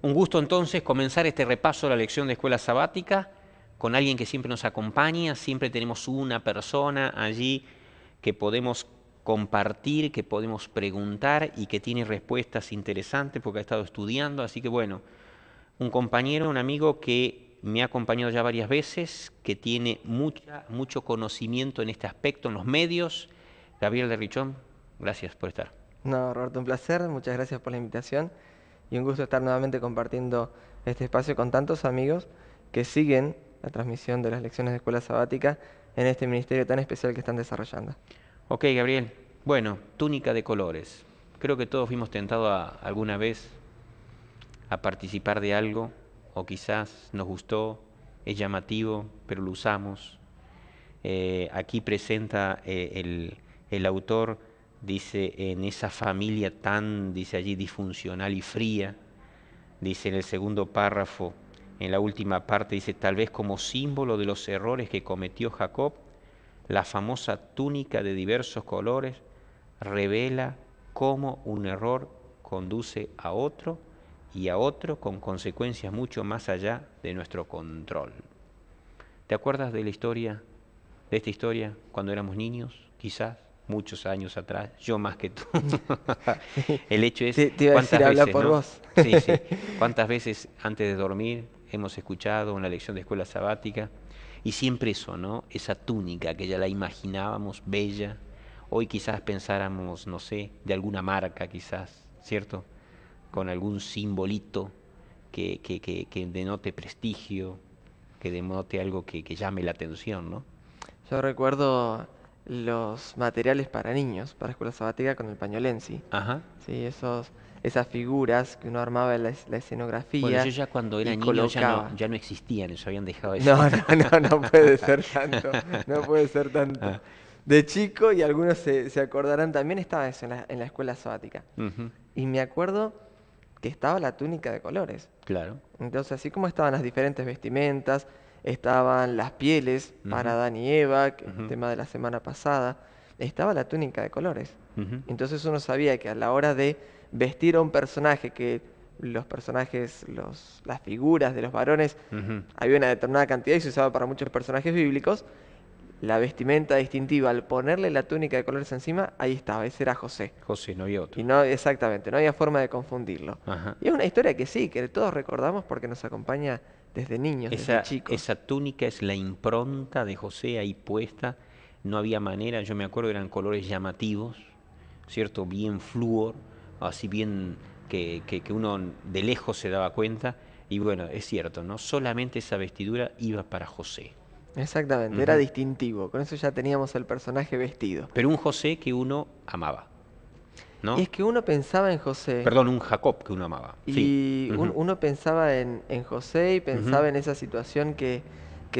Un gusto entonces comenzar este repaso de la lección de escuela sabática con alguien que siempre nos acompaña, siempre tenemos una persona allí que podemos compartir, que podemos preguntar y que tiene respuestas interesantes porque ha estado estudiando, así que bueno, un compañero, un amigo que me ha acompañado ya varias veces, que tiene mucho conocimiento en este aspecto, en los medios. Gabriel de Richón, gracias por estar. No, Roberto, un placer, muchas gracias por la invitación y un gusto estar nuevamente compartiendo este espacio con tantos amigos que siguen la transmisión de las lecciones de escuela sabática en este ministerio tan especial que están desarrollando. Ok, Gabriel. Bueno, túnica de colores. Creo que todos fuimos tentados alguna vez a participar de algo, o quizás nos gustó, es llamativo, pero lo usamos. Aquí presenta el autor, dice, en esa familia tan, dice allí, disfuncional y fría, dice en el segundo párrafo, en la última parte, dice, tal vez como símbolo de los errores que cometió Jacob, la famosa túnica de diversos colores revela cómo un error conduce a otro y a otro con consecuencias mucho más allá de nuestro control. ¿Te acuerdas de la historia, de esta historia, cuando éramos niños? Quizás, muchos años atrás, yo más que tú. Sí, El hecho es, te iba a decir, ¿cuántas habla veces, por no? vos. Sí, sí. ¿Cuántas veces antes de dormir hemos escuchado una lección de escuela sabática? Y siempre eso, ¿no? Esa túnica que ya la imaginábamos bella. Hoy quizás pensáramos, no sé, de alguna marca quizás, ¿cierto? Con algún simbolito que denote prestigio, que denote algo que llame la atención, ¿no? Yo recuerdo los materiales para niños, para escuela sabática con el pañolensi. Ajá. Sí, esas figuras que uno armaba en la Bueno, yo escenografía ya cuando era y niño ya no, colocaba. ya no existían, eso habían dejado de No, ser. no puede ser tanto, no puede ser tanto. Ah, De chico, y algunos se acordarán, también estaba eso en la escuela sabática. ujú, Y me acuerdo que estaba la túnica de colores. claro. Entonces, así como estaban las diferentes vestimentas, estaban las pieles para Ujú, Adán y Eva, que es el ujú, tema de la semana pasada, estaba la túnica de colores. ujú, Entonces uno sabía que a la hora de vestir a un personaje, que los personajes, las figuras de los varones, ujú. había una determinada cantidad y se usaba para muchos personajes bíblicos, la vestimenta distintiva, al ponerle la túnica de colores encima, ahí estaba, ese era José. José, no había otro. Y no, exactamente, no había forma de confundirlo. Ajá. Y es una historia que sí, que todos recordamos porque nos acompaña desde niños, desde chicos. Esa túnica es la impronta de José ahí puesta. No había manera, yo me acuerdo, eran colores llamativos, ¿cierto? Bien flúor, así bien que uno de lejos se daba cuenta. Y bueno, es cierto, ¿no? Solamente esa vestidura iba para José. Exactamente, era Ujú. distintivo, con eso ya teníamos el personaje vestido. Pero un José que uno amaba, Y ¿no? es que uno pensaba en José, Perdón, un Jacob que uno amaba. Sí. y Ujú, uno pensaba en José y ujú, pensaba en esa situación que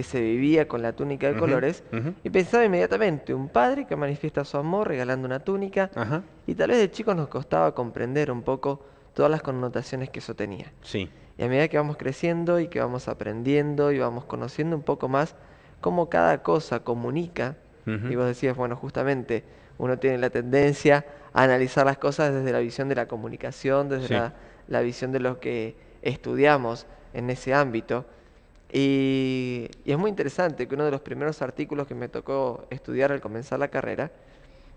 se vivía con la túnica de ujú, colores, ujú. y pensaba inmediatamente un padre que manifiesta su amor regalando una túnica, Ajá. y tal vez de chicos nos costaba comprender un poco todas las connotaciones que eso tenía. Sí. Y a medida que vamos creciendo y que vamos aprendiendo y vamos conociendo un poco más cómo cada cosa comunica, y Ujú. vos decías, bueno, justamente uno tiene la tendencia a analizar las cosas desde la visión de la comunicación, desde Sí. la visión de lo que estudiamos en ese ámbito. Y es muy interesante que uno de los primeros artículos que me tocó estudiar al comenzar la carrera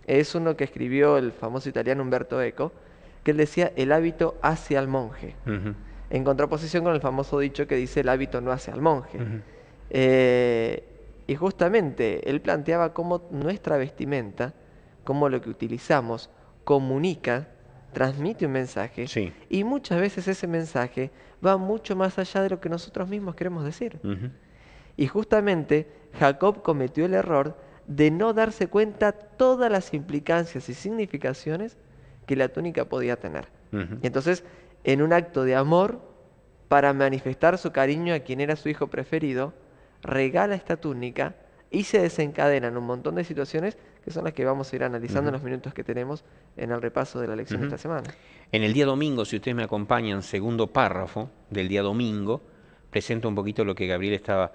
es uno que escribió el famoso italiano Umberto Eco, que él decía el hábito hace al monje, Ujú, en contraposición con el famoso dicho que dice el hábito no hace al monje. ujú. Eh, y justamente él planteaba cómo nuestra vestimenta, cómo lo que utilizamos, comunica, transmite un mensaje, Sí. y muchas veces ese mensaje va mucho más allá de lo que nosotros mismos queremos decir. Ujú, Y justamente Jacob cometió el error de no darse cuenta todas las implicancias y significaciones que la túnica podía tener. ujú. Y entonces, en un acto de amor, para manifestar su cariño a quien era su hijo preferido, regala esta túnica y se desencadenan un montón de situaciones que son las que vamos a ir analizando en Ujú, los minutos que tenemos en el repaso de la lección de ujú. esta semana. En el día domingo, si ustedes me acompañan, segundo párrafo del día domingo, presento un poquito lo que Gabriel estaba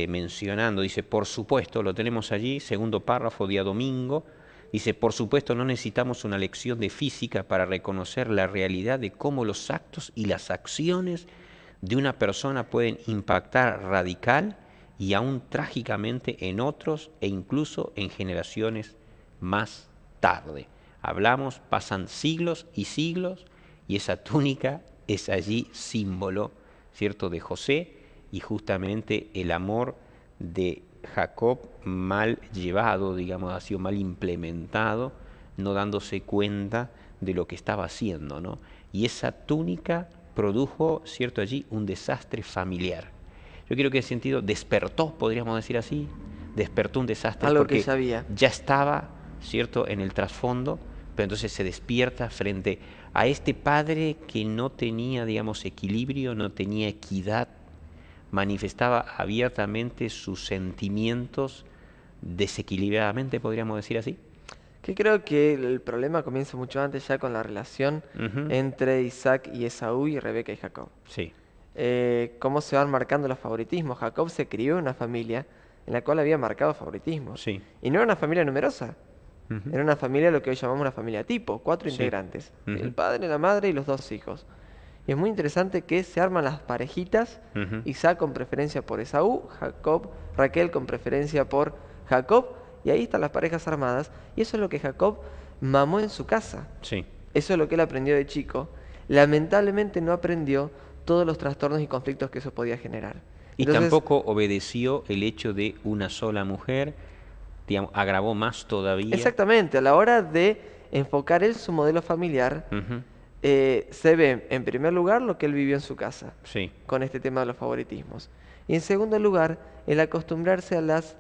mencionando. Dice, por supuesto, lo tenemos allí, segundo párrafo, día domingo. Dice, por supuesto, no necesitamos una lección de física para reconocer la realidad de cómo los actos y las acciones de una persona pueden impactar radical y aún trágicamente en otros e incluso en generaciones más tarde. Hablamos, pasan siglos y siglos y esa túnica es allí símbolo, ¿cierto?, de José y justamente el amor de Jacob mal llevado, digamos, ha sido mal implementado, no dándose cuenta de lo que estaba haciendo, ¿no? Y esa túnica produjo, ¿cierto?, allí un desastre familiar. Yo creo que en ese sentido despertó, podríamos decir así, despertó un desastre Algo que porque ya había. ya estaba, ¿cierto?, en el trasfondo, pero entonces se despierta frente a este padre que no tenía, digamos, equilibrio, no tenía equidad, manifestaba abiertamente sus sentimientos desequilibradamente, podríamos decir así. Que creo que el problema comienza mucho antes ya con la relación entre Isaac y Esaú y Rebeca y Jacob. Sí. Cómo se van marcando los favoritismos. Jacob se crió en una familia en la cual había marcado favoritismos. Sí. Y no era una familia numerosa. Era una familia, lo que hoy llamamos una familia tipo, 4 Sí. integrantes. El padre, la madre y los 2 hijos. Y es muy interesante que se arman las parejitas. Isaac con preferencia por Esaú, Raquel con preferencia por Jacob. Y ahí están las parejas armadas. Y eso es lo que Jacob mamó en su casa. Sí. Eso es lo que él aprendió de chico. Lamentablemente no aprendió todos los trastornos y conflictos que eso podía generar. Y Entonces, tampoco obedeció el hecho de una sola mujer, digamos, agravó más todavía. exactamente, a la hora de enfocar él su modelo familiar, se ve en primer lugar lo que él vivió en su casa, Sí. con este tema de los favoritismos. Y en segundo lugar, el acostumbrarse a las,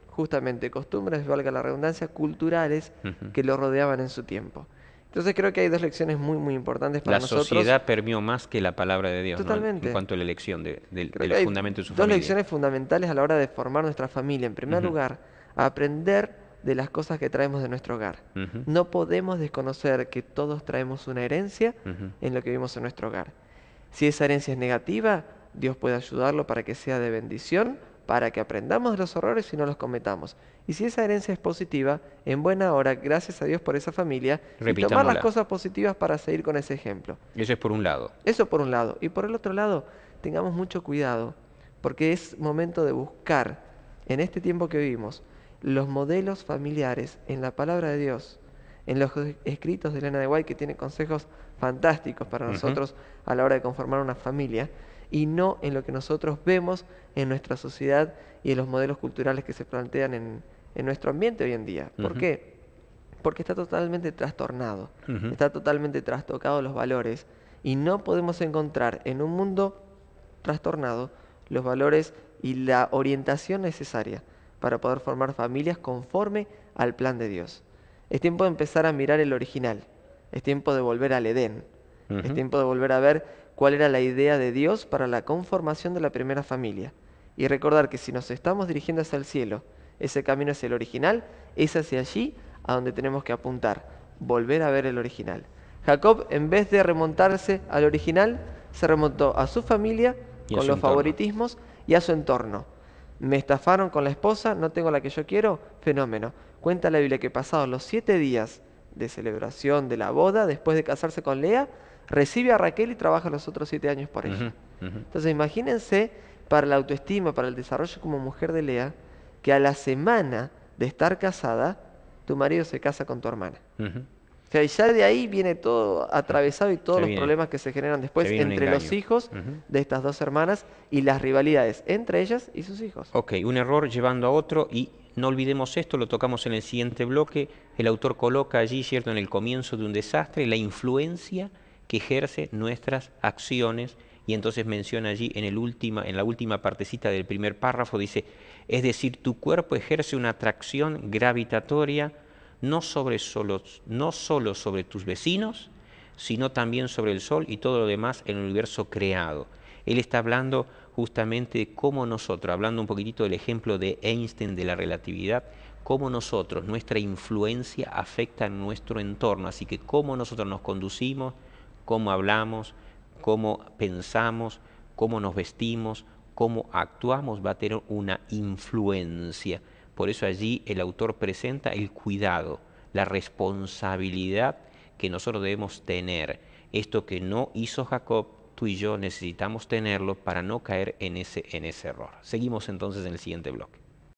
justamente, costumbres, valga la redundancia, culturales que lo rodeaban en su tiempo. Entonces creo que hay 2 lecciones muy, muy importantes para La nosotros. sociedad permeó más que la palabra de Dios, ¿no?, Totalmente. en cuanto a la elección de Creo que los hay fundamentos de su 2 familia. lecciones fundamentales a la hora de formar nuestra familia. En primer lugar, aprender de las cosas que traemos de nuestro hogar. No podemos desconocer que todos traemos una herencia en lo que vivimos en nuestro hogar. Si esa herencia es negativa, Dios puede ayudarlo para que sea de bendición, para que aprendamos de los errores y no los cometamos. Y si esa herencia es positiva, en buena hora, gracias a Dios por esa familia, y tomar las Repitámosla. cosas positivas para seguir con ese ejemplo. Eso es por un lado. Eso por un lado. Y por el otro lado, tengamos mucho cuidado, porque es momento de buscar, en este tiempo que vivimos, los modelos familiares en la palabra de Dios, en los escritos de Elena de White, que tiene consejos fantásticos para nosotros a la hora de conformar una familia, y no en lo que nosotros vemos en nuestra sociedad y en los modelos culturales que se plantean en nuestro ambiente hoy en día. ¿Por qué? Porque está totalmente trastornado, está totalmente trastocado los valores, y no podemos encontrar en un mundo trastornado los valores y la orientación necesaria para poder formar familias conforme al plan de Dios. Es tiempo de empezar a mirar el original, es tiempo de volver al Edén, es tiempo de volver a ver cuál era la idea de Dios para la conformación de la primera familia. Y recordar que si nos estamos dirigiendo hacia el cielo, ese camino es el original, es hacia allí a donde tenemos que apuntar, volver a ver el original. Jacob, en vez de remontarse al original, se remontó a su familia Y a con su los entorno. favoritismos y a su entorno. Me estafaron con la esposa, no tengo la que yo quiero, fenómeno. Cuenta la Biblia que pasados los 7 días de celebración de la boda, después de casarse con Lea, recibe a Raquel y trabaja los otros 7 años por ella. Entonces imagínense, para la autoestima, para el desarrollo como mujer de Lea, que a la semana de estar casada, tu marido se casa con tu hermana. O sea, y ya de ahí viene todo atravesado y todos Se los viene- problemas que se generan después se viene un entre los engaño. hijos de estas 2 hermanas y las rivalidades entre ellas y sus hijos. Ok, un error llevando a otro y no olvidemos esto, lo tocamos en el siguiente bloque. El autor coloca allí, ¿cierto?, en el comienzo de un desastre, la influencia que ejerce nuestras acciones y entonces menciona allí en la última partecita del primer párrafo, dice, es decir, tu cuerpo ejerce una atracción gravitatoria no solo sobre tus vecinos, sino también sobre el Sol y todo lo demás en el universo creado. Él está hablando justamente de cómo nosotros, hablando un poquitito del ejemplo de Einstein de la relatividad, cómo nosotros, nuestra influencia afecta a nuestro entorno, así que cómo nosotros nos conducimos, cómo hablamos, cómo pensamos, cómo nos vestimos, cómo actuamos, va a tener una influencia. Por eso allí el autor presenta el cuidado, la responsabilidad que nosotros debemos tener. Esto que no hizo Jacob, tú y yo necesitamos tenerlo para no caer en ese error. Seguimos entonces en el siguiente bloque.